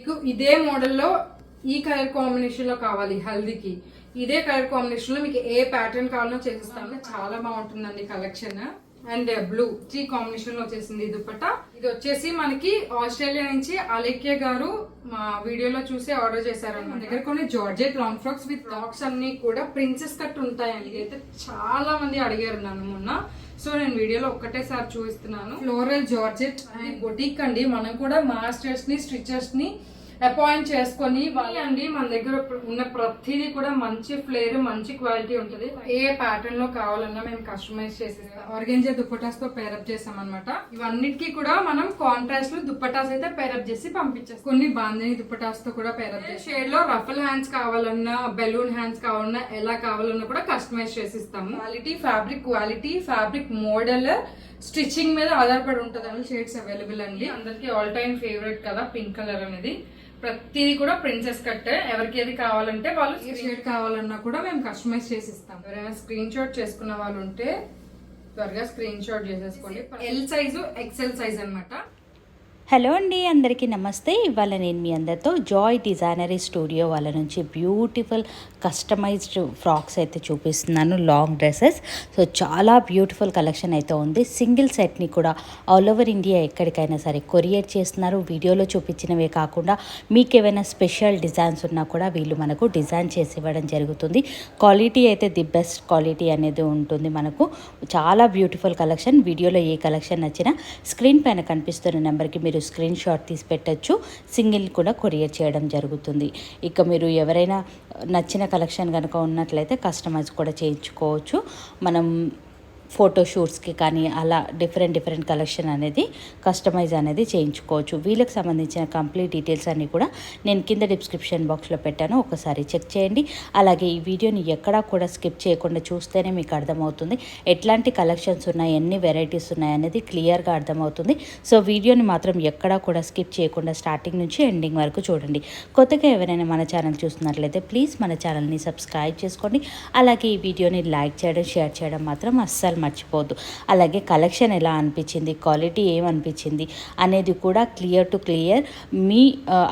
మీకు ఇదే మోడల్లో ఈ కలర్ కాంబినేషన్ లో కావాలి హల్దీకి, ఇదే కలర్ కాంబినేషన్ లో మీకు ఏ ప్యాటర్న్ కావాలో చేసిస్తాము. చాలా బాగుంటుందండి కలెక్షన్. అండ్ బ్లూ 3 కాంబినేషన్ లో వచ్చేసింది దుపట్టా. ఇది వచ్చేసి మనకి ఆస్ట్రేలియా నుంచి అలేఖ్య గారు మా వీడియోలో చూసి ఆర్డర్ చేశారు. మన దగ్గర కొన్ని georgette long frocks with frocks అన్ని కూడా ప్రిన్సెస్ కట్ ఉంటాయండి. అయితే చాలా మంది అడిగారు నన్ను మొన్న, సో నేను వీడియోలో ఒక్కటేసారి చూపిస్తున్నాను. ఫ్లోరల్ జార్జెట్ అండ్ బొటిక్ అండి. మనం కూడా మాస్టర్స్ ని స్టిచర్స్ ని అపాయింట్ చేసుకొని వాళ్ళండి మన దగ్గర ఉన్న ప్రతిదీ కూడా మంచి ఫ్లేర్, మంచి క్వాలిటీ ఉంటుంది. ఏ ప్యాటర్న్ లో కావాలన్నా మేము కస్టమైజ్ చేసేస్తాం. ఆర్గెంజా దుప్పటాస్ తో పేరప్ చేసాం అనమాట. ఇవన్నిటికీ కూడా మనం కాంట్రాస్ట్ లో దుప్పటాస్ అయితే పేరప్ చేసి పంపించేస్తాం. కొన్ని బాందిని దుప్పటాస్ తో కూడా పేరప్ చేసి షేడ్ లో రఫల్ హ్యాండ్స్ కావాలన్నా, బెలూన్ హ్యాండ్స్ కావాలన్నా, ఎలా కావాలన్నా కూడా కస్టమైజ్ చేసిస్తాము. క్వాలిటీ, ఫ్యాబ్రిక్ మోడల్, స్టిచ్చింగ్ మీద ఆధారపడి ఉంటుంది. షేడ్స్ అవైలబుల్ అండి. అందరికి ఆల్ టైమ్ ఫేవరెట్ కదా పింక్ కలర్ అనేది. ప్రతిదీ కూడా ప్రిన్సెస్ కట్. ఎవరికి ఏది కావాలంటే వాళ్ళు ఏ షేడ్ కావాలన్నా కూడా మేము కస్టమైజ్ చేసి ఇస్తాం. ఎవరైనా స్క్రీన్ షాట్ చేసుకున్న వాళ్ళు ఉంటే త్వరగా స్క్రీన్ షాట్ చేసేసుకోండి. ఎల్ సైజు, ఎక్సెల్ సైజ్ అన్నమాట. హలో అండి, అందరికీ నమస్తే. ఇవాళ నేను మీ అందరితో జాయ్ డిజైనరీ స్టూడియో వాళ్ళ నుంచి బ్యూటిఫుల్ కస్టమైజ్డ్ ఫ్రాక్స్ అయితే చూపిస్తున్నాను, లాంగ్ డ్రెస్సెస్. సో చాలా బ్యూటిఫుల్ కలెక్షన్ అయితే ఉంది. సింగిల్ సెట్ని కూడా ఆల్ ఓవర్ ఇండియా ఎక్కడికైనా సరే కొరియర్ చేస్తున్నారు. వీడియోలో చూపించినవే కాకుండా మీకు ఏమైనా స్పెషల్ డిజైన్స్ ఉన్నా కూడా వీళ్ళు మనకు డిజైన్ చేసి ఇవ్వడం జరుగుతుంది. క్వాలిటీ అయితే ది బెస్ట్ క్వాలిటీ అనేది ఉంటుంది మనకు. చాలా బ్యూటిఫుల్ కలెక్షన్. వీడియోలో ఏ కలెక్షన్ నచ్చినా స్క్రీన్ పైన కనిపిస్తున్న నెంబర్కి మీరు స్క్రీన్ షాట్ తీసి పెట్టచ్చు. సింగిల్ కూడా కొరియర్ చేయడం జరుగుతుంది. ఇక మీరు ఎవరైనా నచ్చిన కలెక్షన్ కనుక ఉన్నట్లయితే కస్టమైజ్ కూడా చేయించుకోవచ్చు. మనం ఫోటోషూట్స్కి కానీ అలా డిఫరెంట్ కలెక్షన్ అనేది కస్టమైజ్ అనేది చేయించుకోవచ్చు. వీళ్ళకి సంబంధించిన కంప్లీట్ డీటెయిల్స్ అన్నీ కూడా నేను కింద డిస్క్రిప్షన్ బాక్స్లో పెట్టాను, ఒకసారి చెక్ చేయండి. అలాగే ఈ వీడియోని ఎక్కడా కూడా స్కిప్ చేయకుండా చూస్తేనే మీకు అర్థమవుతుంది ఎట్లాంటి కలెక్షన్స్ ఉన్నాయి, ఎన్ని వెరైటీస్ ఉన్నాయి అనేది క్లియర్గా అర్థమవుతుంది. సో వీడియోని మాత్రం ఎక్కడా కూడా స్కిప్ చేయకుండా స్టార్టింగ్ నుంచి ఎండింగ్ వరకు చూడండి. కొత్తగా ఎవరైనా మన ఛానల్ చూస్తున్నట్లయితే ప్లీజ్ మన ఛానల్ని సబ్స్క్రైబ్ చేసుకోండి. అలాగే ఈ వీడియోని లైక్ చేయడం, షేర్ చేయడం మాత్రం అస్సలు మర్చిపోద్దు. అలాగే కలెక్షన్ ఎలా అనిపించింది, క్వాలిటీ ఏమనిపించింది అనేది కూడా క్లియర్ టు క్లియర్ మీ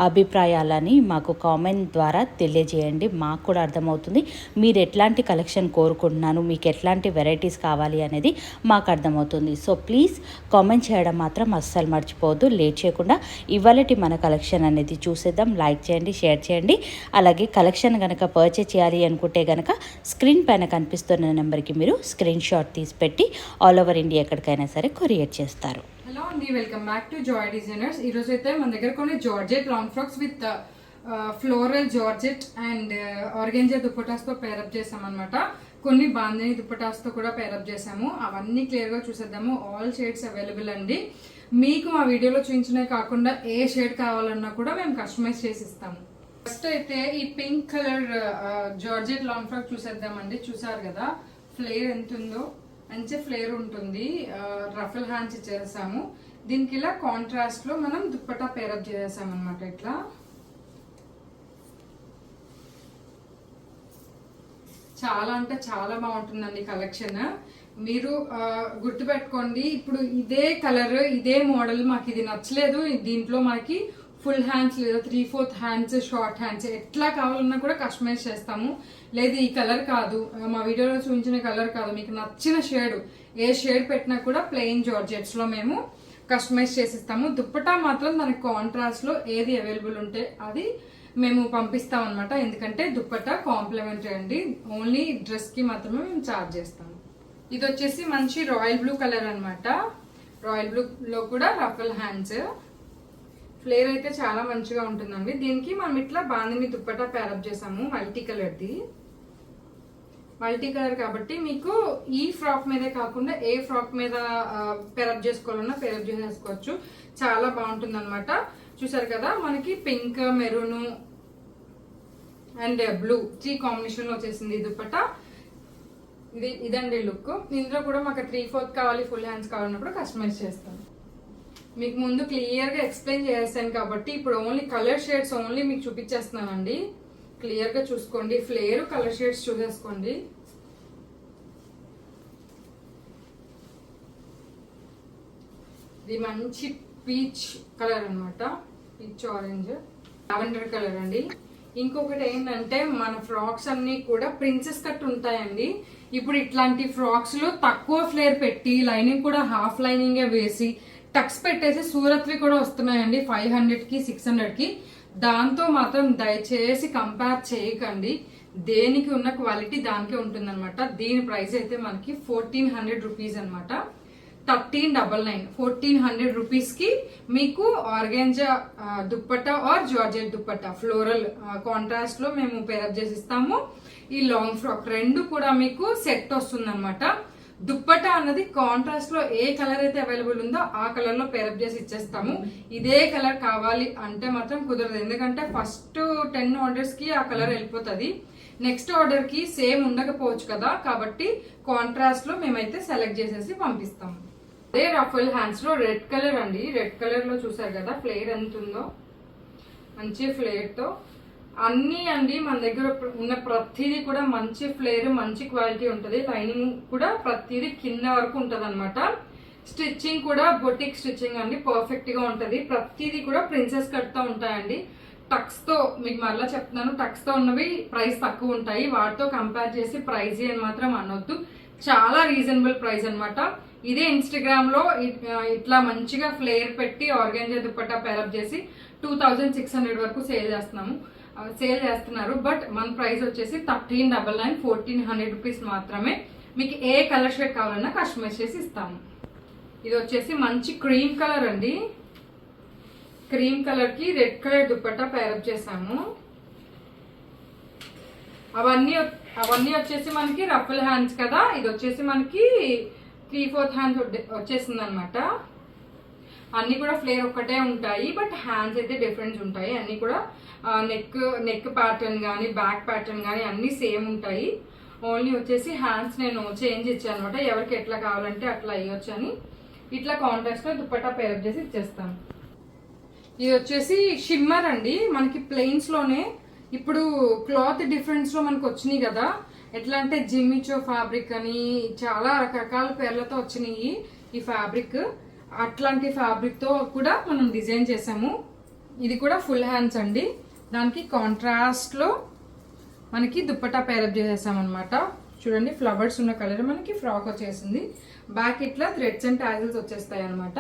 అభిప్రాయాలని మాకు కామెంట్ ద్వారా తెలియజేయండి. మాకు కూడా అర్థమవుతుంది మీరు ఎట్లాంటి కలెక్షన్ కోరుకుంటున్నాను, మీకు ఎట్లాంటి వెరైటీస్ కావాలి అనేది మాకు అర్థమవుతుంది. సో ప్లీజ్ కామెంట్ చేయడం మాత్రం అస్సలు మర్చిపోవద్దు. లేట్ చేయకుండా ఇవాళటి మన కలెక్షన్ అనేది చూసేద్దాం. లైక్ చేయండి, షేర్ చేయండి. అలాగే కలెక్షన్ కనుక పర్చేస్ చేయాలి అనుకుంటే కనుక స్క్రీన్ పైన కనిపిస్తున్న నెంబర్కి మీరు స్క్రీన్ షాట్ తీసి పెట్టి ఆల్ ఓవర్ ఇండియా ఎక్కడికైనా సరే కొరియర్ చేస్తారు. హలో అండి, welcome back to Joy designers. ఈ రోజు అయితే మన దగ్గర కొన్ని georgette long frocks with floral georgette and organza dupattas తో పేరప్ చేసాం అనమాట. కొన్ని బాందిని దుప్పటాస్ తో కూడా పేరప్ చేసాము. అవన్నీ క్లియర్ గా చూసేద్దాము. ఆల్ షేడ్స్ అవైలబుల్ అండి. మీకు మా వీడియోలో చూపించినవి కాకుండా ఏ షేడ్ కావాలన్నా కూడా మేము కస్టమైజ్ చేసి ఇస్తాము. ఫస్ట్ అయితే ఈ pink colour georgette long frock చూసేద్దామండి. చూసారు కదా ఫ్లేర్ ఎంత ఉందో, మంచి ఫ్లేర్ ఉంటుంది. రఫల్ హ్యాండ్స్ ఇచ్చేసాము. దీనికి ఇలా కాంట్రాస్ట్ లో మనం దుప్పటా పేరప్ చేసేసాం అనమాట. ఇట్లా చాలా అంటే చాలా బాగుంటుందండి కలెక్షన్. మీరు గుర్తుపెట్టుకోండి, ఇప్పుడు ఇదే కలర్, ఇదే మోడల్ మాకు ఇది నచ్చలేదు, దీంట్లో మనకి ఫుల్ హ్యాండ్స్ లేదా 3/4 హ్యాండ్స్, షార్ట్ హ్యాండ్స్ ఎట్లా కావాలన్నా కూడా కస్టమైజ్ చేస్తాము. లేదు ఈ కలర్ కాదు, మా వీడియోలో చూపించిన కలర్ కాదు, మీకు నచ్చిన షేడ్ ఏ షేడ్ పెట్టినా కూడా ప్లెయిన్ జార్జెట్స్ లో మేము కస్టమైజ్ చేసిస్తాము. దుప్పటా మాత్రం దానికి కాంట్రాస్ట్ లో ఏది అవైలబుల్ ఉంటే అది మేము పంపిస్తాం అనమాట. ఎందుకంటే దుప్పటా కాంప్లిమెంటరీ అండి, ఓన్లీ డ్రెస్ కి మాత్రమే మేము చార్జ్ చేస్తాము. ఇది వచ్చేసి మంచి రాయల్ బ్లూ కలర్ అనమాట. రాయల్ బ్లూ లో కూడా రఫల్ హ్యాండ్స్. ఫ్లేర్ అయితే చాలా మంచిగా ఉంటుందండి. దీనికి మనం ఇట్లా బాందిని దుప్పటా పేరప్ చేసాము. మల్టీ కలర్ది, మల్టీ కలర్ కాబట్టి మీకు ఈ ఫ్రాక్ మీదే కాకుండా ఏ ఫ్రాక్ మీద పేరప్ చేసుకోవాలన్నా పేరప్ చేసేసుకోవచ్చు. చాలా బాగుంటుంది అనమాట. చూసారు కదా మనకి pink, maroon and blue 3 combination లో వచ్చేసింది దుప్పటా. ఇదండి లుక్. ఇందులో కూడా మాకు 3/4 కావాలి, ఫుల్ హ్యాండ్స్ కావాలన్నప్పుడు కస్టమైజ్ చేస్తాం. మీకు ముందు క్లియర్ గా ఎక్స్ప్లెయిన్ చేసాను కాబట్టి ఇప్పుడు ఓన్లీ కలర్ షేడ్స్ ఓన్లీ మీకు చూపించేస్తున్నానండి. క్లియర్ గా చూసుకోండి. ఫ్లేర్, కలర్ షేడ్స్ చూసేసుకోండి. ఇది మంచి పీచ్ కలర్ అనమాట, పీచ్ ఆరెంజ్. లావెండర్ కలర్ అండి. ఇంకొకటి ఏంటంటే మన ఫ్రాక్స్ అన్ని కూడా ప్రిన్సెస్ కట్ ఉంటాయండి. ఇప్పుడు ఇట్లాంటి ఫ్రాక్స్ లో తక్కువ ఫ్లేర్ పెట్టి లైనింగ్ కూడా హాఫ్ లైనింగ్ వేసి టక్స్ పెట్టేసి సూరత్వి కూడా వస్తున్నాయండి 500కి 600కి. దాంతో మాత్రం దయచేసి కంపేర్ చేయకండి. దేనికి ఉన్న క్వాలిటీ దానికే ఉంటుందన్నమాట. దీని ప్రైస్ అయితే మనకి 1400 రూపీస్ అనమాట. 1399 1400 రూపీస్ కి మీకు organza dupatta or georgette dupatta floral contrast లో మేము పేరప్ చేసి ఇస్తాము. ఈ లాంగ్ ఫ్రాక్ రెండు కూడా మీకు సెట్ వస్తుంది అనమాట. దుప్పట్టా అన్నది కాంట్రాస్ట్ లో ఏ కలర్ అయితే అవైలబుల్ ఉందో ఆ కలర్ లో పేరప్ చేసి ఇచ్చేస్తాము. ఇదే కలర్ కావాలి అంటే మాత్రం కుదరదు, ఎందుకంటే ఫస్ట్ 10 ఆర్డర్స్ కి ఆ కలర్ వెళ్ళిపోతుంది. నెక్స్ట్ ఆర్డర్ కి సేమ్ ఉండకపోవచ్చు కదా, కాబట్టి కాంట్రాస్ట్ లో మేమైతే సెలెక్ట్ చేసేసి పంపిస్తాము. అదే రఫల్ హ్యాండ్స్ లో రెడ్ కలర్ అండి. రెడ్ కలర్ లో చూసారు కదా ఫ్లేర్ ఎంత ఉందో, మంచి ఫ్లేర్ తో అన్ని అండి. మన దగ్గర ఉన్న ప్రతిదీ కూడా మంచి ఫ్లేర్ మంచి క్వాలిటీ ఉంటది. లైనింగ్ కూడా ప్రతిదీ కింద వరకు ఉంటది అనమాట. స్టిచ్చింగ్ కూడా బొటిక్ స్టిచ్చింగ్ అండి, పర్ఫెక్ట్ గా ఉంటది. ప్రతిదీ కూడా ప్రిన్సెస్ కట్ తో ఉంటాయండి. టక్స్ తో మీకు మళ్ళీ చెప్తున్నాను, టక్స్ తో ఉన్నవి ప్రైస్ తక్కువ ఉంటాయి. వాటితో కంపేర్ చేసి ప్రైజ్ అని మాత్రం అనొద్దు. చాలా రీజనబుల్ ప్రైస్ అనమాట. ఇదే ఇన్స్టాగ్రామ్ లో ఇట్లా మంచిగా ఫ్లేర్ పెట్టి ఆర్గాంజా దుప్పట్టా పేరప్ చేసి 2600 వరకు సేల్ చేస్తున్నారు. బట్ మన ప్రైస్ వచ్చేసి 1399 1400 రూపీస్ మాత్రమే. మీకు ఏ కలర్ షేడ్ కావాలన్నా కస్టమైజ్ చేసి ఇస్తాము. ఇది వచ్చేసి మంచి క్రీమ్ కలర్ అండి. క్రీమ్ కలర్ కి రెడ్ కలర్ దుప్పట్టా పేరప్ చేసాము. అవన్నీ వచ్చేసి మనకి రఫల్ హ్యాండ్స్ కదా. ఇది వచ్చేసి మనకి 3/4 హ్యాండ్స్ వచ్చేసింది అనమాట. అన్ని కూడా ఫ్లేర్ ఒక్కటే ఉంటాయి, బట్ హ్యాండ్స్ అయితే డిఫరెన్స్ ఉంటాయి. అన్ని కూడా నెక్ ప్యాటర్న్ కానీ బ్యాక్ ప్యాటర్న్ కానీ అన్ని సేమ్ ఉంటాయి. ఓన్లీ వచ్చేసి హ్యాండ్స్ నేను చేంజ్ ఇచ్చాను అనమాట. ఎవరికి ఎట్లా కావాలంటే అట్లా ఇవ్వచ్చు అని ఇట్లా కాంట్రాస్ట్ లో దుప్పట్టా పేరప్ చేసి ఇచ్చేస్తాను. ఇది వచ్చేసి షిమ్మర్ అండి. మనకి ప్లెయిన్స్ లోనే ఇప్పుడు క్లాత్ డిఫరెన్స్ లో మనకు వచ్చినాయి కదా. ఎట్లా అంటే జిమ్మిచో ఫ్యాబ్రిక్ అని చాలా రకరకాల పేర్లతో వచ్చినాయి ఈ ఫ్యాబ్రిక్. అట్లాంటి ఫ్యాబ్రిక్ తో కూడా మనం డిజైన్ చేసాము. ఇది కూడా ఫుల్ హ్యాండ్స్ అండి. దానికి కాంట్రాస్ట్ లో మనకి దుప్పట్టా పేరప్ చేసేసాం అనమాట. చూడండి ఫ్లవర్స్ ఉన్న కలర్ మనకి ఫ్రాక్ వచ్చేసింది. బ్యాక్ ఇట్లా థ్రెడ్స్ అండ్ టాజిల్స్ వచ్చేస్తాయి అనమాట.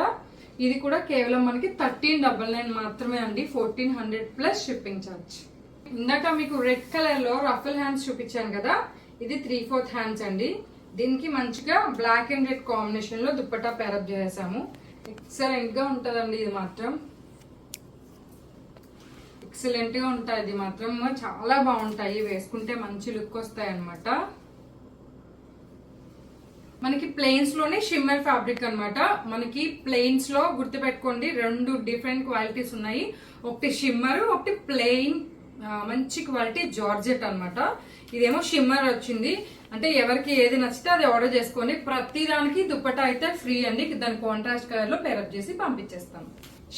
ఇది కూడా కేవలం మనకి 1399 మాత్రమే అండి. 1400 ప్లస్ షిప్పింగ్ ఛార్జ్. ఇందాక మీకు రెడ్ కలర్ లో రఫల్ హ్యాండ్స్ చూపించాను కదా, ఇది 3/4 హ్యాండ్స్ అండి. దీనికి మంచిగా బ్లాక్ అండ్ రెడ్ కాంబినేషన్ లో దుప్పట్టా పేరప్ చేసాము. ఎక్సలెంట్ గా ఉంటదండి. ఇది మాత్రం ఎక్సలెంట్ గా ఉంటాయి. ఇది మాత్రం చాలా బాగుంటాయి, వేసుకుంటే మంచి లుక్ వస్తాయి అనమాట. మనకి ప్లెయిన్స్ లోనే షిమ్మర్ ఫ్యాబ్రిక్ అనమాట. మనకి ప్లెయిన్స్ లో గుర్తుపెట్టుకోండి, 2 డిఫరెంట్ క్వాలిటీస్ ఉన్నాయి. ఒకటి షిమ్మర్, ఒకటి ప్లెయిన్ మంచి క్వాలిటీ జార్జెట్ అనమాట. ఇదేమో షిమ్మర్ వచ్చింది. అంటే ఎవరికి ఏది నచ్చితే అది ఆర్డర్ చేసుకొని ప్రతి దానికి దుప్పట్టా అయితే ఫ్రీ అండి. దాని కాంట్రాస్ట్ కలర్ లో పేరప్ చేసి పంపించేస్తాం.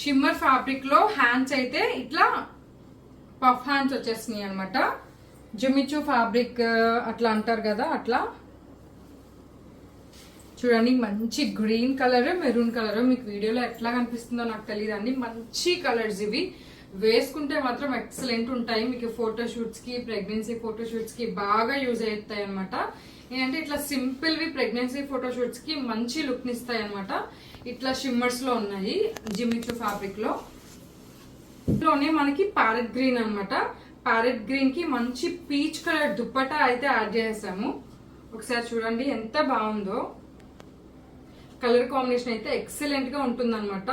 షిమ్మర్ ఫ్యాబ్రిక్ లో హ్యాండ్స్ అయితే ఇట్లా పఫ్ హ్యాండ్స్ వచ్చేసినాయి అనమాట. జిమిచూ ఫ్యాబ్రిక్ అట్లా అంటారు కదా, అట్లా చూడండి. మంచి గ్రీన్ కలర్, మెరూన్ కలర్. మీకు వీడియోలో ఎట్లా కనిపిస్తుందో నాకు తెలియదండి. మంచి కలర్స్ ఇవి. వేసుకుంటే మాత్రం ఎక్సలెంట్ ఉంటాయి. మీకు ఫోటోషూట్స్ కి, ప్రెగ్నెన్సీ ఫోటోషూట్స్ కి బాగా యూజ్ అవుతాయి అనమాట. ఏంటంటే ఇట్లా సింపుల్ వి ప్రెగ్నెన్సీ ఫోటోషూట్స్ కి మంచి లుక్ నిస్తాయి అనమాట. ఇట్లా షిమ్మర్స్ లో ఉన్నాయి జిమిచూ ఫ్యాబ్రిక్ లో. లోనే మనకి ప్యారెట్ గ్రీన్ అనమాట. ప్యారెట్ గ్రీన్ కి మంచి పీచ్ కలర్ దుప్పట్టా అయితే యాడ్ చేసాము. ఒకసారి చూడండి ఎంత బాగుందో. కలర్ కాంబినేషన్ అయితే ఎక్సలెంట్ గా ఉంటుంది అనమాట.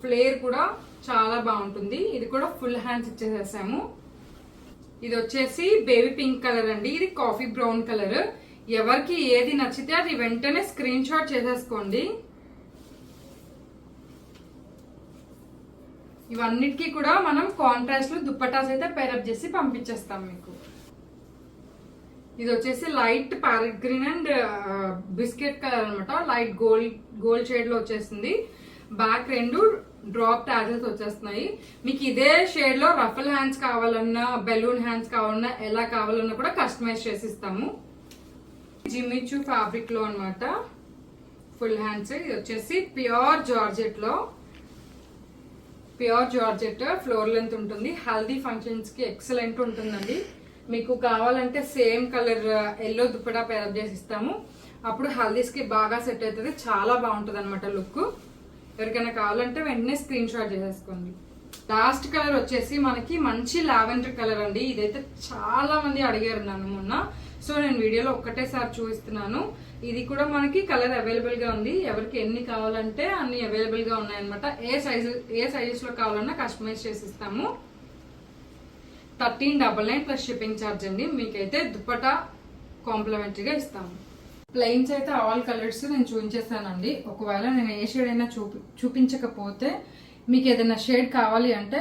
ఫ్లేర్ కూడా చాలా బాగుంటుంది. ఇది కూడా ఫుల్ హ్యాండ్స్ ఇచ్చేసేసాము. ఇది వచ్చేసి బేబీ పింక్ కలర్ అండి. ఇది కాఫీ బ్రౌన్ కలర్. ఎవరికి ఏది నచ్చితే అది వెంటనే స్క్రీన్ షాట్ చేసేసుకోండి. ఇవన్నిటికీ కూడా మనం కాంట్రాస్ట్ లో దుప్పటాస్ అయితే పేరప్ చేసి పంపించేస్తాం మీకు. ఇది వచ్చేసి light parrot green and biscuit colour అనమాట. లైట్ గోల్డ్ షేడ్ లో వచ్చేసింది. బ్యాక్ 2 డ్రాప్ టాజల్స్ వచ్చేస్తున్నాయి. మీకు ఇదే షేడ్ లో రఫల్ హ్యాండ్స్ కావాలన్నా, బెలూన్ హ్యాండ్స్ కావాలన్నా, ఎలా కావాలన్నా కూడా కస్టమైజ్ చేసి ఇస్తాము. జిమిచూ ఫ్యాబ్రిక్ లో అనమాట ఫుల్ హ్యాండ్స్. ఇది వచ్చేసి ప్యూర్ జార్జెట్ లో ప్యూర్ జార్జెట్ ఫ్లోర్ లెంత్ ఉంటుంది. హల్దీ ఫంక్షన్స్ కి ఎక్సలెంట్ ఉంటుందండి. మీకు కావాలంటే same colour yellow dupatta pair up చేసి ఇస్తాము. అప్పుడు హల్దీస్ కి బాగా సెట్ అవుతుంది, చాలా బాగుంటుంది అనమాట లుక్. ఎవరికైనా కావాలంటే వెంటనే స్క్రీన్ షాట్ చేసేసుకోండి. లాస్ట్ కలర్ వచ్చేసి మనకి మంచి లావెండర్ కలర్ అండి. ఇదైతే చాలా మంది అడిగారు నన్ను మొన్న, సో నేను వీడియోలో ఒక్కటేసారి చూపిస్తున్నాను. ఇది కూడా మనకి కలర్ అవైలబుల్ గా ఉంది. ఎవరికి ఎన్ని కావాలంటే అన్ని అవైలబుల్ గా ఉన్నాయన్నమాట. ఏ సైజెస్ లో కావాలన్నా కస్టమైజ్ చేసి ఇస్తాము. 1399 ప్లస్ షిప్పింగ్ ఛార్జ్ అండి. మీకైతే దుప్పటా కాంప్లిమెంటరీగా ఇస్తాము. ప్లెయిన్స్ అయితే ఆల్ కలర్స్ నేను చూపించేస్తానండి. ఒకవేళ నేను ఏ షేడ్ అయినా చూపించకపోతే మీకు ఏదైనా షేడ్ కావాలి అంటే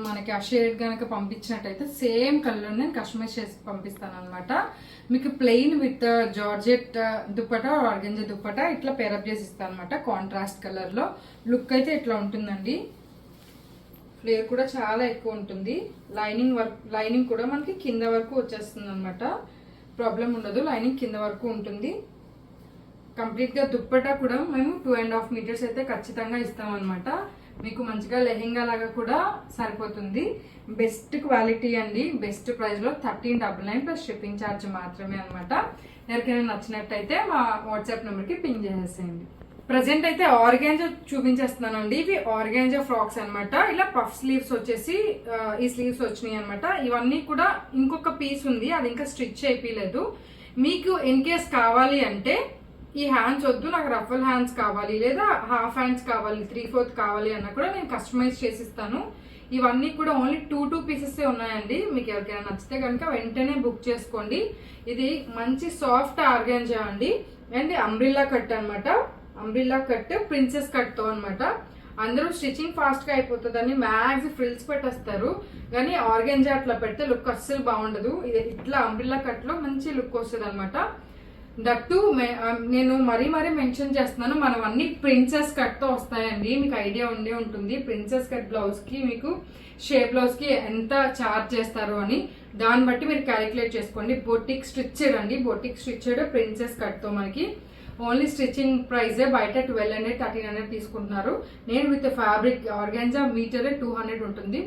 మనకి ఆ షేడ్ కనుక పంపించినట్టయితే సేమ్ కలర్ నేను కస్టమైజ్ చేసి పంపిస్తాను అనమాట. మీకు plain with georgette dupatta organza dupatta ఇట్లా పేరప్ చేసి ఇస్తాను అనమాట. కాంట్రాస్ట్ కలర్ లో లుక్ అయితే ఇట్లా ఉంటుందండి. ఫ్లేర్ కూడా చాలా ఎక్కువ ఉంటుంది. లైనింగ్ కూడా మనకి కింద వరకు వచ్చేస్తుంది అనమాట. ప్రాబ్లం ఉండదు, లైనింగ్ కింద వరకు ఉంటుంది. కంప్లీట్ గా దుప్పటా కూడా మేము 2.5 మీటర్స్ అయితే ఖచ్చితంగా ఇస్తాం అనమాట. మీకు మంచిగా లెహెంగా లాగా కూడా సరిపోతుంది. బెస్ట్ క్వాలిటీ అండి, బెస్ట్ ప్రైస్ లో 1399 ప్లస్ షిప్పింగ్ ఛార్జ్ మాత్రమే అనమాట. ఎవరికైనా నచ్చినట్టయితే మా వాట్సాప్ నెంబర్ కి పింగ్ చేసేసేయండి. ప్రజెంట్ అయితే ఆర్గాంజా చూపించేస్తున్నానండి. ఇవి ఆర్గాంజా ఫ్రాక్స్ అనమాట. ఇలా పఫ్ స్లీవ్స్ వచ్చేసి ఈ స్లీవ్స్ వచ్చినాయి అనమాట. ఇవన్నీ కూడా ఇంకొక పీస్ ఉంది, అది ఇంకా స్టిచ్ అయిపోలేదు. మీకు ఇన్ కేస్ కావాలి అంటే ఈ హ్యాండ్స్ వద్దు, నాకు రఫల్ హ్యాండ్స్ కావాలి లేదా హాఫ్ హ్యాండ్స్ కావాలి, 3/4 కావాలి అన్న కూడా నేను కస్టమైజ్ చేసిస్తాను. ఇవన్నీ కూడా ఓన్లీ 2 పీసెస్ ఉన్నాయండి. మీకు ఎవరికైనా నచ్చితే కనుక వెంటనే బుక్ చేసుకోండి. ఇది మంచి సాఫ్ట్ ఆర్గాంజా అండి అండ్ అంబ్రిల్లా కట్ అనమాట. అంబ్రిల్లా కట్ ప్రిన్సెస్ కట్ తో అనమాట. అందరూ స్టిచ్చింగ్ ఫాస్ట్ గా అయిపోతుందని మ్యాక్స్ ఫ్రిల్స్ పెట్టేస్తారు, కానీ ఆర్గాంజా అట్లా పెడితే లుక్ అస్సలు బాగుండదు. ఇది ఇట్లా అంబ్రిల్లా కట్ లో మంచి లుక్ వస్తుంది అనమాట. దట్టు నేను మరీ మెన్షన్ చేస్తున్నాను, మనం అన్ని ప్రిన్సెస్ కట్ తో వస్తాయండి. మీకు ఐడియా ఉండే ఉంటుంది ప్రిన్సెస్ కట్ బ్లౌజ్ కి మీకు షేప్ బ్లౌజ్ కి ఎంత చార్జ్ చేస్తారు అని. దాన్ని బట్టి మీరు క్యాలిక్యులేట్ చేసుకోండి. బొటిక్ స్టిచ్డ్ అండి, బొటిక్ స్టిచ్డ్ ప్రిన్సెస్ కట్ తో మనకి ఓన్లీ స్టిచ్చింగ్ ప్రైజే బయట 1200 1300 తీసుకుంటున్నారు. నేను విత్ ఫ్యాబ్రిక్ ఆర్గాంజా మీటర్ 200 ఉంటుంది.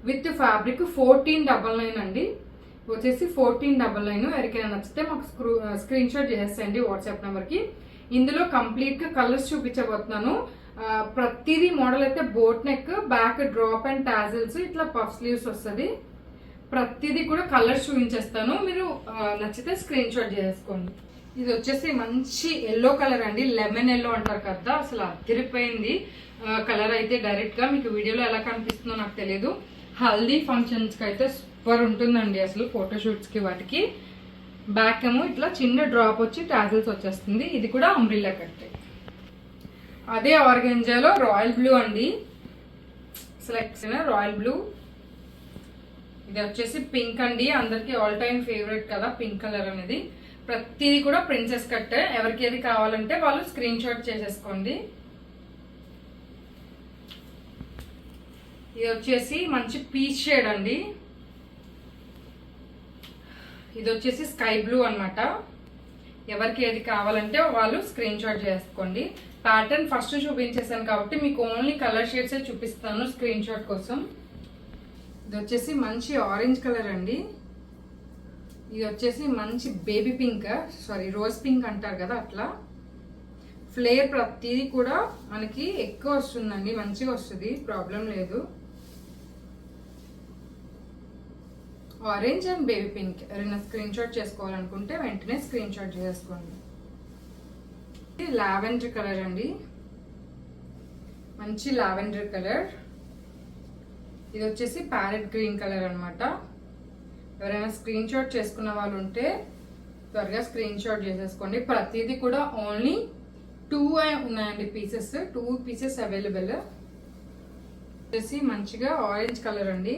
విత్ ఫ్యాబ్రిక్ 1499 అండి. వచ్చేసి 1499. ఎవరికైనా నచ్చితే మాకు స్క్రీన్ షాట్ చేసేయండి వాట్సాప్ నెంబర్ కి. ఇందులో కంప్లీట్ గా కలర్స్ చూపించబోతున్నాను. ప్రతిదీ మోడల్ అయితే boat neck, back drop and tassels, ఇట్లా పఫ్ స్లీవ్స్ వస్తుంది. ప్రతిదీ కూడా కలర్స్ చూపించేస్తాను, మీరు నచ్చితే స్క్రీన్ షాట్ చేసుకోండి. ఇది వచ్చేసి మంచి ఎల్లో కలర్ అండి, లెమన్ ఎల్లో అంటారు కదా, అసలు అదిరిపోయింది కలర్ అయితే. డైరెక్ట్ గా మీకు వీడియోలో ఎలా కనిపిస్తుందో నాకు తెలియదు. హల్దీ ఫంక్షన్స్ కి అయితే సూపర్ ఉంటుందండి అసలు, ఫోటోషూట్స్ కి వాటికి. బ్యాక్ ఏమో ఇట్లా చిన్న డ్రాప్ వచ్చి టాజిల్స్ వచ్చేస్తుంది. ఇది కూడా అంబ్రిల్లా కట్. అదే ఆర్గెంజాలో రాయల్ బ్లూ అండి, సెలెక్షన్ రాయల్ బ్లూ. ఇది వచ్చేసి పింక్ అండి, అందరికి ఆల్ టైమ్ ఫేవరెట్ కదా పింక్ కలర్ అనేది. ప్రతిదీ కూడా ప్రిన్సెస్ కట్. ఎవరికి ఏది కావాలంటే వాళ్ళు స్క్రీన్ షాట్ చేసేసుకోండి. ఇది వచ్చేసి మంచి పీచ్ షేడ్ అండి. ఇది వచ్చేసి స్కై బ్లూ అన్నమాట. ఎవరికి ఏది కావాలంటే వాళ్ళు స్క్రీన్ షాట్ చేసుకోండి. ప్యాటర్న్ ఫస్ట్ చూపించేసాను కాబట్టి మీకు ఓన్లీ కలర్ షేడ్స్ చూపిస్తాను స్క్రీన్ షాట్ కోసం. ఇది వచ్చేసి మంచి ఆరెంజ్ కలర్ అండి. ఇది వచ్చేసి మంచి baby pink, sorry rose pink అంటారు కదా అట్లా. ఫ్లేర్ ప్రతిదీ కూడా మనకి ఎక్కువ వస్తుందండి, మంచిగా వస్తుంది, ప్రాబ్లం లేదు. ఆరెంజ్ అండ్ బేబీ పింక్ ఎవరైనా స్క్రీన్ షాట్ చేసుకోవాలనుకుంటే వెంటనే స్క్రీన్ షాట్ చేసుకోండి. లావెండర్ కలర్ అండి, మంచి లావెండర్ కలర్. ఇది వచ్చేసి ప్యారెట్ గ్రీన్ కలర్ అనమాట. ఎవరైనా స్క్రీన్ షాట్ చేసుకున్న వాళ్ళు ఉంటే త్వరగా స్క్రీన్ షాట్ చేసేసుకోండి. ప్రతిదీ కూడా ఓన్లీ 2 ఉన్నాయండి పీసెస్, 2 పీసెస్ అవైలబుల్. వచ్చేసి మంచిగా ఆరెంజ్ కలర్ అండి.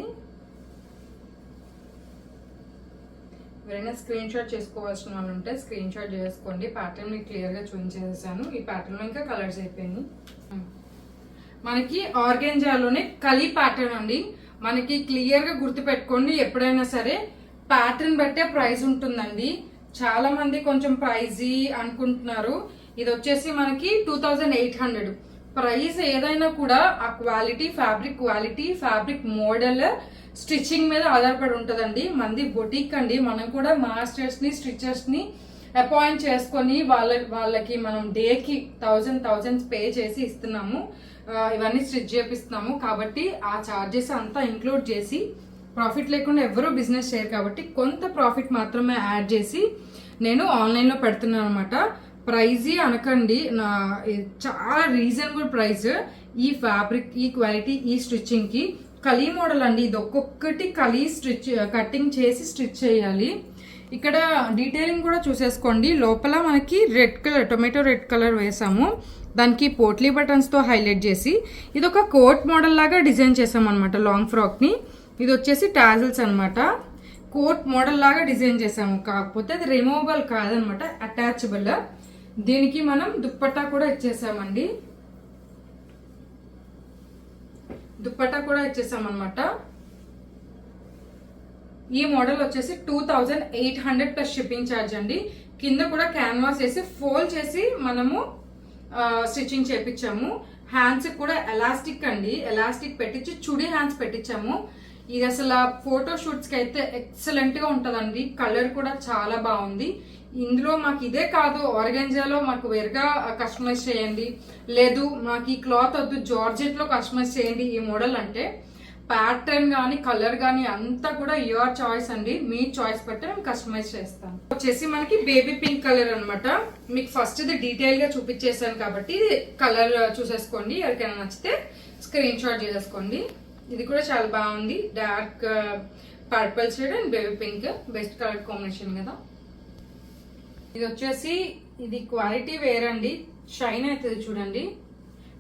ఎవరైనా స్క్రీన్ షాట్ చేసుకోవాల్సిన వాళ్ళు ఉంటే స్క్రీన్ షాట్ చేసుకోండి. ప్యాటర్న్ మీకు క్లియర్ గా చూపించేసాను. ఈ ప్యాటర్న్ లో ఇంకా కలర్స్ అయిపోయినాయి. మనకి ఆర్గాంజాలోనే కలీ ప్యాటర్న్ అండి. మనకి క్లియర్ గా గుర్తు పెట్టుకోండి, ఎప్పుడైనా సరే ప్యాటర్న్ బట్టే ప్రైస్ ఉంటుందండి. చాలా మంది కొంచెం ప్రైజీ అనుకుంటున్నారు. ఇది వచ్చేసి మనకి 2800 ప్రైస్ ఏదైనా కూడా ఆ క్వాలిటీ, ఫ్యాబ్రిక్ మోడల్, స్టిచ్చింగ్ మీద ఆధారపడి ఉంటుందండి. మంది బొటిక్ అండి, మనం కూడా మాస్టర్స్ ని, స్టిచర్స్ ని అపాయింట్ చేసుకొని వాళ్ళకి మనం డేకి థౌజండ్స్ పే చేసి ఇస్తున్నాము. ఇవన్నీ స్టిచ్ చేపిస్తున్నాము కాబట్టి ఆ చార్జెస్ అంతా ఇంక్లూడ్ చేసి, ప్రాఫిట్ లేకుండా ఎవరూ బిజినెస్ చేయరు కాబట్టి కొంత ప్రాఫిట్ మాత్రమే యాడ్ చేసి నేను ఆన్లైన్లో పెడుతున్నాను అనమాట. ప్రైజీ అనకండి, చాలా రీజనబుల్ ప్రైస్. ఈ ఫ్యాబ్రిక్, ఈ క్వాలిటీ, ఈ స్టిచ్చింగ్కి కలీ మోడల్ అండి. ఇది ఒక్కొక్కటి కలీ కటింగ్ చేసి స్టిచ్ చేయాలి. ఇక్కడ డీటెయిలింగ్ కూడా చూసేసుకోండి. లోపల మనకి red colour, tomato red colour వేసాము. దానికి పోట్లీ బటన్స్తో హైలైట్ చేసి ఇది ఒక కోట్ మోడల్ లాగా డిజైన్ చేసాం అనమాట లాంగ్ ఫ్రాక్ని. ఇది వచ్చేసి టాజిల్స్ అనమాట. కోట్ మోడల్ లాగా డిజైన్ చేసాము, కాకపోతే అది రిమూవబుల్ కాదనమాట, అటాచబుల్. దీనికి మనం దుప్పట్టా కూడా ఇచ్చేసామండి. దుప్పట్టా కూడా ఇచ్చేసామన్నమాట. ఈ మోడల్ వచ్చేసి 2800 ప్లస్ షిప్పింగ్ ఛార్జ్ అండి. కింద కూడా క్యాన్వాస్ వేసి ఫోల్డ్ చేసి మనము స్టిచ్చింగ్ చేపించాము. హ్యాండ్స్ కూడా ఎలాస్టిక్ అండి, ఎలాస్టిక్ పెట్టించి చుడీ హ్యాండ్స్ పెట్టించాము. ఇది అసలు ఫోటో షూట్స్ కి అయితే ఎక్సలెంట్ గా ఉంటదండి. కలర్ కూడా చాలా బాగుంది. ఇందులో మాకు ఇదే కాదు, ఆర్గాంజాలో మాకు వేరుగా కస్టమైజ్ చేయండి, లేదు మాకు ఈ క్లాత్ వద్దు జార్జెట్ లో కస్టమైజ్ చేయండి ఈ మోడల్ అంటే, ప్యాటర్న్ కానీ కలర్ కానీ అంతా కూడా యువర్ చాయిస్ అండి. మీ చాయిస్ బట్టి మేము కస్టమైజ్ చేస్తాం. వచ్చేసి మనకి బేబీ పింక్ కలర్ అనమాట. మీకు ఫస్ట్ ఇది డీటెయిల్ గా చూపించేసాను కాబట్టి ఇది కలర్ చూసేసుకోండి. ఎవరికైనా నచ్చితే స్క్రీన్ షాట్ చేసేసుకోండి. ఇది కూడా చాలా బాగుంది. Dark purple shade and baby pink best colour combination కదా. ఇది వచ్చేసి ఇది క్వాలిటీ వేరండి, షైన్ అవుతుంది చూడండి.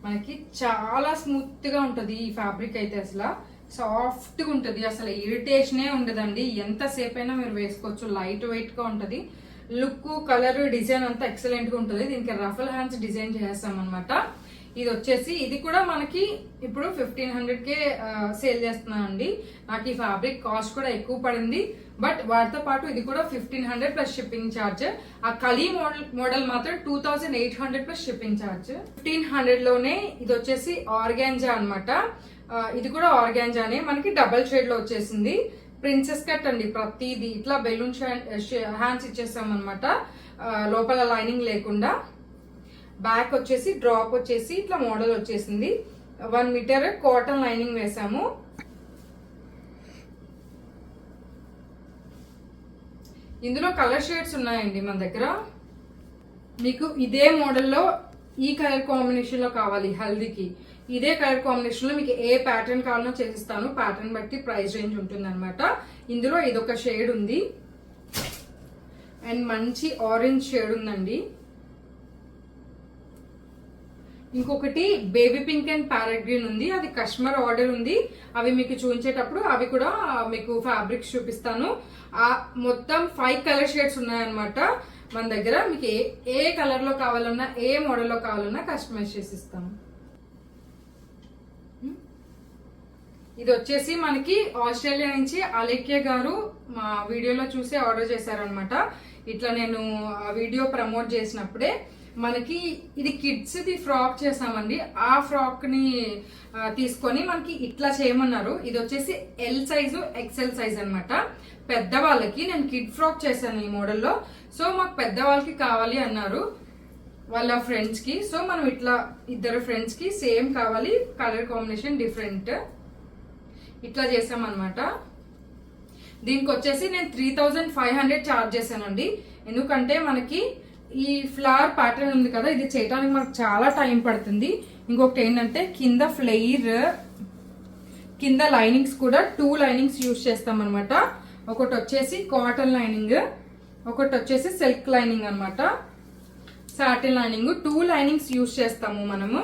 మనకి చాలా స్మూత్ గా ఉంటది ఈ ఫ్యాబ్రిక్ అయితే, అసలు సాఫ్ట్ గా ఉంటది, అసలు ఇరిటేషనే ఉండదండి. ఎంతసేపు అయినా మీరు వేసుకోవచ్చు. లైట్ వెయిట్ గా ఉంటది. లుక్, కలర్, డిజైన్ అంతా ఎక్సలెంట్ గా ఉంటది. దీనికి రఫల్ హ్యాండ్స్ డిజైన్ చేస్తాం అనమాట. ఇది వచ్చేసి ఇది కూడా మనకి ఇప్పుడు 1500కే సేల్ చేస్తున్నానండి. నాకు ఈ ఫ్యాబ్రిక్ కాస్ట్ కూడా ఎక్కువ పడింది, బట్ వాటితో పాటు ఇది కూడా 1500 ప్లస్ షిప్పింగ్ ఛార్జ్. ఆ కలీ మోడల్ మాత్రం 2800 ప్లస్ షిప్పింగ్ ఛార్జ్. 1500 లోనే ఇది వచ్చేసి ఆర్గాంజా అనమాట. ఇది కూడా ఆర్గాంజానే, మనకి డబల్ షేడ్ లో వచ్చేసింది. ప్రిన్సెస్ కట్ అండి ప్రతిది. ఇట్లా బెలూన్ హ్యాండ్స్ ఇచ్చేసాం అనమాట, లోపల లైనింగ్ లేకుండా. బ్యాక్ వచ్చేసి డ్రాప్ వచ్చేసి ఇట్లా మోడల్ వచ్చేసింది. 1 మీటర్ కాటన్ లైనింగ్ వేసాము. ఇందులో కలర్ షేడ్స్ ఉన్నాయండి మన దగ్గర. మీకు ఇదే మోడల్లో ఈ కలర్ కాంబినేషన్ లో కావాలి హల్దీకి, ఇదే కలర్ కాంబినేషన్ లో మీకు ఏ ప్యాటర్న్ కావాలనో చేసిస్తాను. ప్యాటర్న్ బట్టి ప్రైస్ రేంజ్ ఉంటుంది అనమాట. ఇందులో ఇదొక షేడ్ ఉంది అండ్ మంచి ఆరెంజ్ షేడ్ ఉందండి. ఇంకొకటి baby pink and parrot green ఉంది, అది కస్టమర్ ఆర్డర్ ఉంది. అవి మీకు చూపించేటప్పుడు అవి కూడా మీకు ఫ్యాబ్రిక్స్ చూపిస్తాను. మొత్తం 5 కలర్ షేడ్స్ ఉన్నాయన్నమాట మన దగ్గర. మీకు ఏ కలర్ లో కావాలన్నా, ఏ మోడల్ లో కావాలన్నా కస్టమైజ్ చేసి ఇస్తాము. ఇది వచ్చేసి మనకి ఆస్ట్రేలియా నుంచి అలేఖ్య గారు మా వీడియోలో చూసి ఆర్డర్ చేశారనమాట. ఇట్లా నేను వీడియో ప్రమోట్ చేసినప్పుడే మనకి ఇది కిడ్స్ ది ఫ్రాక్ చేసామండి. ఆ ఫ్రాక్ ని తీసుకొని మనకి ఇట్లా చేయమన్నారు. ఇది వచ్చేసి ఎల్ సైజు ఎక్సెల్ సైజ్ అనమాట. పెద్దవాళ్ళకి నేను కిడ్ ఫ్రాక్ చేశాను ఈ మోడల్లో. సో మాకు పెద్దవాళ్ళకి కావాలి అన్నారు వాళ్ళ ఫ్రెండ్స్ కి. సో మనం ఇట్లా ఇద్దరు ఫ్రెండ్స్ కి సేమ్ కావాలి, కలర్ కాంబినేషన్ డిఫరెంట్, ఇట్లా చేసాం అనమాట. దీనికి వచ్చేసి నేను 3500 ఛార్జ్ చేశానండి. ఎందుకంటే మనకి ఈ ఫ్లవర్ ప్యాటర్న్ ఉంది కదా, ఇది చేయడానికి మనకు చాలా టైం పడుతుంది. ఇంకొకటి ఏంటంటే కింద ఫ్లెయిర్, కింద లైనింగ్స్ కూడా 2 లైనింగ్స్ యూజ్ చేస్తాం అనమాట. ఒకటి వచ్చేసి కాటన్ లైనింగ్, ఒకటి వచ్చేసి సిల్క్ లైనింగ్ అనమాట. సాటిన్ లైనింగ్ 2 లైనింగ్స్ యూజ్ చేస్తాము మనము.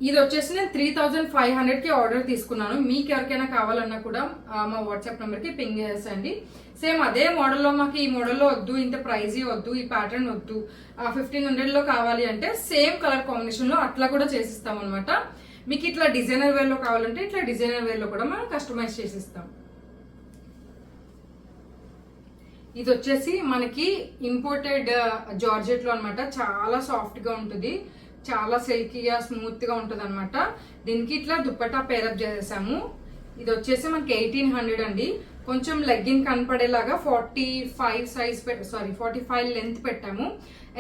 ఇది వచ్చేసి నేను 3500కి ఆర్డర్ తీసుకున్నాను. మీకు ఎవరికైనా కావాలన్నా కూడా మా వాట్సాప్ నెంబర్కి పింగ్ చేసేయండి. సేమ్ అదే మోడల్లో మాకు ఈ మోడల్లో వద్దు, ఇంత ప్రైజీ వద్దు, ఈ ప్యాటర్న్ వద్దు, 1500లో కావాలి అంటే సేమ్ కలర్ కాంబినేషన్లో అట్లా కూడా చేసిస్తాం అనమాట. మీకు ఇట్లా డిజైనర్ వేర్లో కావాలంటే ఇట్లా డిజైనర్ వేర్లో కూడా మనం కస్టమైజ్ చేసిస్తాం. ఇది వచ్చేసి మనకి ఇంపోర్టెడ్ జార్జెట్ లో అనమాట. చాలా సాఫ్ట్ గా ఉంటుంది, చాలా సిల్కీగా స్మూత్ గా ఉంటది అనమాట. దీనికి ఇట్లా దుప్పటా పేరప్ చేసేసాము. ఇది వచ్చేసి మనకి 1800 అండి. కొంచెం లెగ్గిన్ కనపడేలాగా 45 లెంత్ పెట్టాము.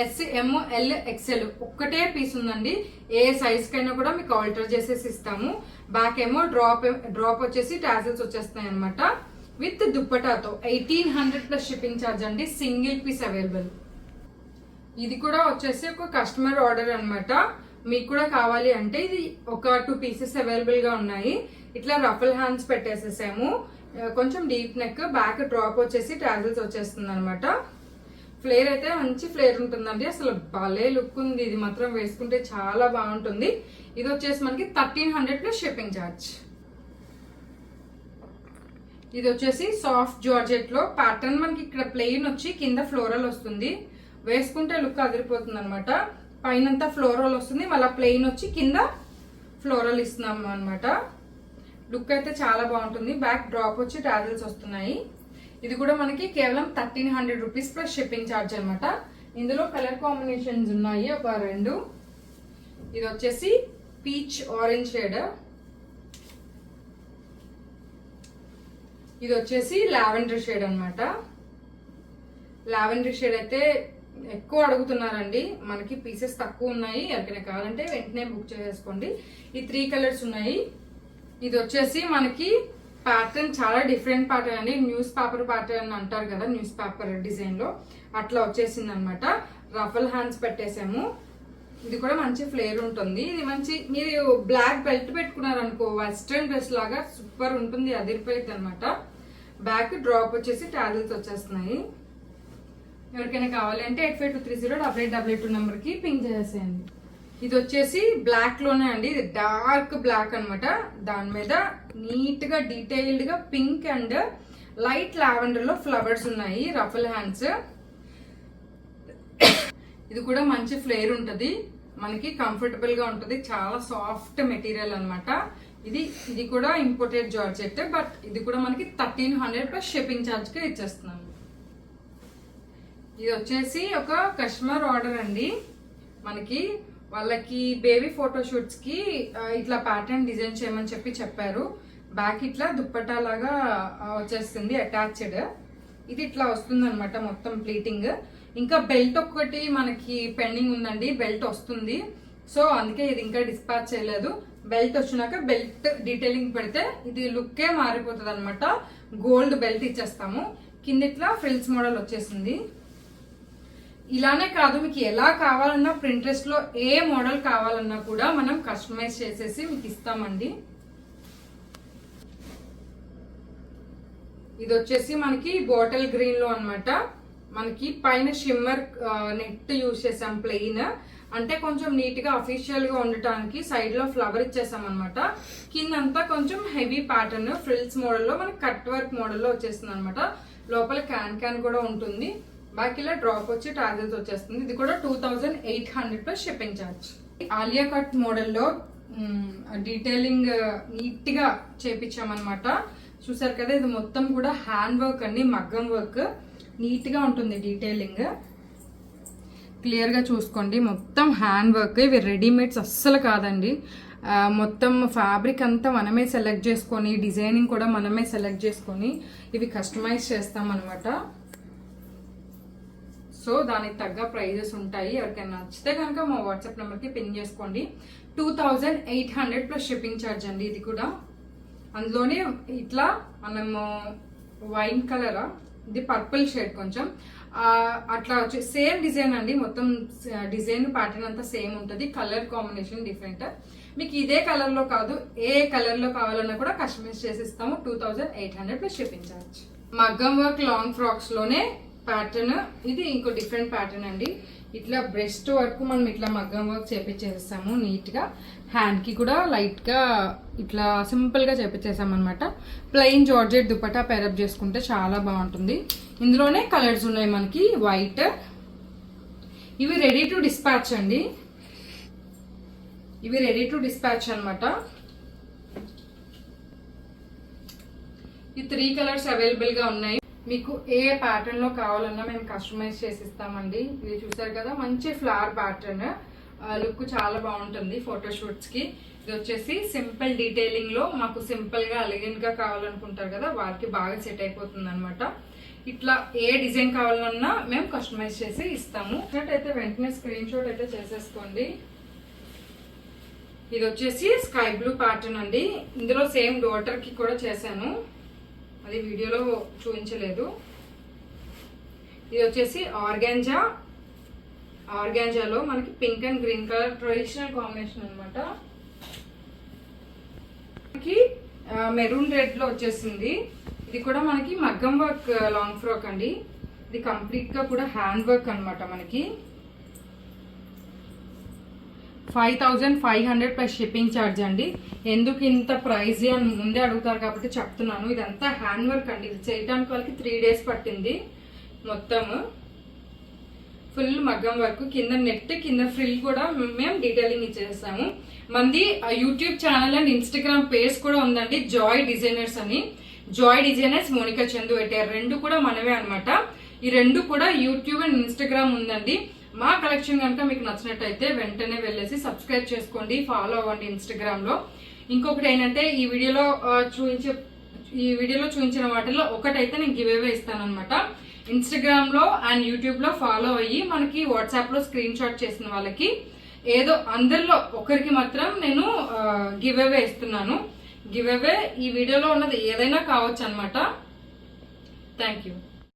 ఎస్, ఎం, ఎల్, ఎక్స్ఎల్ ఒక్కటే పీస్ ఉందండి. ఏ సైజ్ కైనా కూడా మీకు ఆల్టర్ చేసేసి ఇస్తాము. బ్యాక్ ఏమో డ్రాప్ వచ్చేసి టాజిల్స్ వచ్చేస్తాయి అనమాట. విత్ దుప్పటాతో 1800 ప్లస్ షిప్పింగ్ ఛార్జ్ అండి. Single piece available. ఇది కూడా వచ్చేసి ఒక కస్టమర్ ఆర్డర్ అన్నమాట. మీకు కూడా కావాలి అంటే ఇది ఒక 2 పీసెస్ అవైలబుల్ గా ఉన్నాయి. ఇట్లా రఫల్ హ్యాండ్స్ పెట్టేసేసాము. కొంచెం డీప్ నెక్, బ్యాక్ డ్రాప్ వచ్చేసి టాజిల్స్ వచ్చేస్తుంది అనమాట. ఫ్లేర్ అయితే మంచి ఫ్లేర్ ఉంటుందండి. అసలు భలే లుక్ ఉంది. ఇది మాత్రం వేసుకుంటే చాలా బాగుంటుంది. ఇది వచ్చేసి మనకి 1300 ప్లస్ షిప్పింగ్ ఛార్జ్. ఇది వచ్చేసి సాఫ్ట్ జార్జెట్ లో ప్యాటర్న్. మనకి ఇక్కడ ప్లెయిన్ వచ్చి కింద ఫ్లోరల్ వస్తుంది. వేసుకుంటే లుక్ అదిరిపోతుంది అనమాట. పైనంతా ఫ్లోరల్ వస్తుంది, మళ్ళీ ప్లెయిన్ వచ్చి కింద ఫ్లోరల్ ఇస్తున్నాం అనమాట. లుక్ అయితే చాలా బాగుంటుంది. బ్యాక్ డ్రాప్ వచ్చి టాజిల్స్ వస్తున్నాయి. ఇది కూడా మనకి కేవలం 1300 రూపీస్ ప్లస్ షిప్పింగ్ ఛార్జ్ అనమాట. ఇందులో కలర్ కాంబినేషన్స్ ఉన్నాయి ఒక 2. ఇది వచ్చేసి పీచ్ ఆరెంజ్ షేడ్, ఇది వచ్చేసి లావెండర్ షేడ్ అనమాట. లావెండర్ షేడ్ అయితే ఎక్కువ అడుగుతున్నారండి. మనకి పీసెస్ తక్కువ ఉన్నాయి. ఎవరికైనా కావాలంటే వెంటనే బుక్ చేసేసుకోండి. ఈ 3 కలర్స్ ఉన్నాయి. ఇది వచ్చేసి మనకి ప్యాటర్న్ చాలా డిఫరెంట్ ప్యాటర్న్ అండి. న్యూస్ పేపర్ ప్యాటర్న్ అంటారు కదా, న్యూస్ పేపర్ డిజైన్ లో అట్లా వచ్చేసింది అనమాట. రఫల్ హ్యాండ్స్ పెట్టేసాము. ఇది కూడా మంచి ఫ్లేర్ ఉంటుంది. ఇది మంచి, మీరు బ్లాక్ బెల్ట్ పెట్టుకున్నారు అనుకో వెస్ట్రన్ డ్రెస్ లాగా సూపర్ ఉంటుంది, అదిరిపోయింది అనమాట. బ్యాక్ డ్రాప్ వచ్చేసి టాజిల్స్ వచ్చేస్తున్నాయి. ఎవరికైనా కావాలి అంటే 85230888 నెంబర్ కి పింక్ చేసేయండి. ఇది వచ్చేసి బ్లాక్ లోనే అండి. ఇది డార్క్ బ్లాక్ అనమాట. దాని మీద నీట్ గా డీటెయిల్డ్ గా పింక్ అండ్ లైట్ లావెండర్ లో ఫ్లవర్స్ ఉన్నాయి. Ruffle hands. ఇది కూడా మంచి ఫ్లేర్ ఉంటది, మనకి కంఫర్టబుల్ గా ఉంటది. చాలా సాఫ్ట్ మెటీరియల్ అనమాట. ఇది కూడా ఇంపోర్టెడ్ జార్జెట్, బట్ ఇది కూడా మనకి 1300 ప్లస్ షిప్పింగ్ ఛార్జ్ కి ఇచ్చేస్తున్నాము. ఇది వచ్చేసి ఒక కస్టమర్ ఆర్డర్ అండి. మనకి వాళ్ళకి బేబీ ఫోటోషూట్స్ కి ఇట్లా ప్యాటర్న్ డిజైన్ చేయమని చెప్పారు. బ్యాక్ ఇట్లా దుప్పట్టా లాగా వచ్చేస్తుంది అటాచ్డ్. ఇది ఇట్లా వస్తుంది అనమాట మొత్తం ప్లీటింగ్. ఇంకా బెల్ట్ ఒక్కటి మనకి పెండింగ్ ఉందండి. బెల్ట్ వస్తుంది, సో అందుకే ఇది ఇంకా డిస్పాచ్ చేయలేదు. బెల్ట్ వచ్చినాక బెల్ట్ డీటెయిలింగ్ పెడితే ఇది లుక్కే మారిపోతుంది అనమాట. గోల్డ్ బెల్ట్ ఇచ్చేస్తాము. కింద ఇట్లా ఫ్రిల్స్ మోడల్ వచ్చేసింది. ఇలానే కాదు, మీకు ఎలా కావాలన్నా ప్రింట్రెస్ట్ లో ఏ మోడల్ కావాలన్నా కూడా మనం కస్టమైజ్ చేసేసి మీకు ఇస్తామండి. ఇది వచ్చేసి మనకి బాటిల్ గ్రీన్ లో అన్నమాట. మనకి పైన షిమ్మర్ నెట్ యూజ్ చేసాం ప్లెయిన్, అంటే కొంచెం నీట్ గా అఫీషియల్ గా ఉండటానికి. సైడ్ లో ఫ్లవర్ ఇచ్చేసాం అనమాట. కిందంతా కొంచెం హెవీ ప్యాటర్న్ ఫ్రిల్స్ మోడల్ లో మనకి కట్ వర్క్ మోడల్ లో వచ్చేస్తుంది అనమాట. లోపల క్యాన్ కూడా ఉంటుంది. బాకి ఇలా డ్రాప్ వచ్చి టాజిల్స్ వచ్చేస్తుంది. ఇది కూడా 2800 plus shipping charge. Alia cut మోడల్లో డీటెయిలింగ్ నీట్ గా చేపించామన్నమాట. చూసారు కదా, ఇది మొత్తం కూడా హ్యాండ్ వర్క్ అండి, మగ్గం వర్క్. నీట్ గా ఉంటుంది డీటెయిలింగ్. క్లియర్ గా చూసుకోండి, మొత్తం హ్యాండ్ వర్క్. ఇవి రెడీమేడ్స్ అస్సలు కాదండి. మొత్తం ఫ్యాబ్రిక్ అంతా మనమే సెలెక్ట్ చేసుకొని, డిజైనింగ్ కూడా మనమే సెలెక్ట్ చేసుకొని ఇవి కస్టమైజ్ చేస్తాం అనమాట. సో దానికి తగ్గ ప్రైజెస్ ఉంటాయి. ఎవరికైనా నచ్చితే కనుక మా వాట్సాప్ నెంబర్కి పిన్ చేసుకోండి. 2800 ప్లస్ షిప్పింగ్ ఛార్జ్ అండి. ఇది కూడా అందులోనే ఇట్లా మనము వైన్ కలరా, ఇది పర్పుల్ షేడ్ కొంచెం అట్లా వచ్చి సేమ్ డిజైన్ అండి. మొత్తం డిజైన్ ప్యాటర్న్ అంతా సేమ్ ఉంటుంది. Colour combination different. మీకు ఇదే కలర్ లో కాదు, ఏ కలర్ లో కావాలన్నా కూడా కస్టమైజ్ చేసి ఇస్తాము. 2800 ప్లస్ షిప్పింగ్ ఛార్జ్. మగ్గం వర్క్ లాంగ్ ఫ్రాక్స్ లోనే ప్యాటర్న్. ఇది ఇంకో డిఫరెంట్ ప్యాటర్న్ అండి. ఇట్లా బ్రెస్ట్ వరకు మనం ఇట్లా మగ్గం వర్క్ చేపించేస్తాము నీట్ గా. హ్యాండ్ కి కూడా లైట్ గా ఇట్లా సింపుల్ గా చేపించేసాం అనమాట. ప్లెయిన్ జార్జెట్ దుపట్టా పేరప్ చేసుకుంటే చాలా బాగుంటుంది. ఇందులోనే కలర్స్ ఉన్నాయి మనకి. వైట్, ఇవి రెడీ టు డిస్పాచ్ అండి. ఇవి రెడీ టు డిస్పాచ్ అనమాట. ఈ 3 కలర్స్ అవైలబుల్ గా ఉన్నాయి. మీకు ఏ ప్యాటర్న్ లో కావాలన్నా మేము కస్టమైజ్ చేసి ఇస్తామండి. ఇది చూసారు కదా, మంచి ఫ్లవర్ ప్యాటర్న్. లుక్ చాలా బాగుంటుంది ఫోటోషూట్స్ కి. ఇది వచ్చేసి సింపుల్ డీటెయిలింగ్ లో మాకు సింపుల్ గా ఎలిగెంట్ గా కావాలనుకుంటారు కదా, వారికి బాగా సెట్ అయిపోతుంది అనమాట. ఇట్లా ఏ డిజైన్ కావాలన్నా మేము కస్టమైజ్ చేసి ఇస్తాము. అయితే వెంటనే స్క్రీన్ షాట్ అయితే చేసేసుకోండి. ఇది వచ్చేసి స్కై బ్లూ ప్యాటర్న్ అండి. ఇందులో సేమ్ డాటర్ కి కూడా చేశాను, అది వీడియోలో చూపించలేదు. ఇది వచ్చేసి ఆర్గాంజాలో మనకి pink and green colour traditional combination అనమాట. మనకి మెరూన్ రెడ్ లో వచ్చేసింది. ఇది కూడా మనకి మగ్గం వర్క్ లాంగ్ ఫ్రాక్ అండి. ఇది కంప్లీట్ గా కూడా హ్యాండ్ వర్క్ అనమాట. మనకి 5500 ప్లస్ షిప్పింగ్ ఛార్జ్ అండి. ఎందుకు ఇంత ప్రైజ్ అని ముందే అడుగుతారు కాబట్టి చెప్తున్నాను. ఇదంతా హ్యాండ్ వర్క్ అండి. ఇది చేయడానికి వాళ్ళకి 3 days పట్టింది. మొత్తం ఫుల్ మగ్గం వర్క్, కింద నెట్ కింద ఫ్రిల్ కూడా మేము డీటెయిలింగ్ ఇచ్చేసాము. మంది YouTube channel and Instagram page కూడా ఉందండి, జాయ్ డిజైనర్స్ అని. జాయ్ డిజైనర్స్ మోనికా చందు పెట్టారు, రెండు కూడా మనవే అనమాట. ఈ రెండు కూడా యూట్యూబ్ అండ్ ఇన్స్టాగ్రామ్ ఉందండి. మా కలెక్షన్ కనుక మీకు నచ్చినట్టయితే వెంటనే వెళ్ళేసి సబ్స్క్రైబ్ చేసుకోండి, ఫాలో అవ్వండి ఇన్స్టాగ్రామ్ లో. ఇంకొకటి ఏంటంటే ఈ వీడియోలో చూపించిన వాటిలో ఒకటైతే నేను గివ్ అవే ఇస్తాను అనమాట. ఇన్స్టాగ్రామ్ లో అండ్ యూట్యూబ్ లో ఫాలో అయ్యి మనకి వాట్సాప్ లో స్క్రీన్ షాట్ చేసిన వాళ్ళకి ఏదో అందరిలో ఒకరికి మాత్రం నేను గివ్ అవే ఇస్తున్నాను. గివ్ అవే ఈ వీడియోలో ఉన్నది ఏదైనా కావచ్చు అనమాట. Thank you.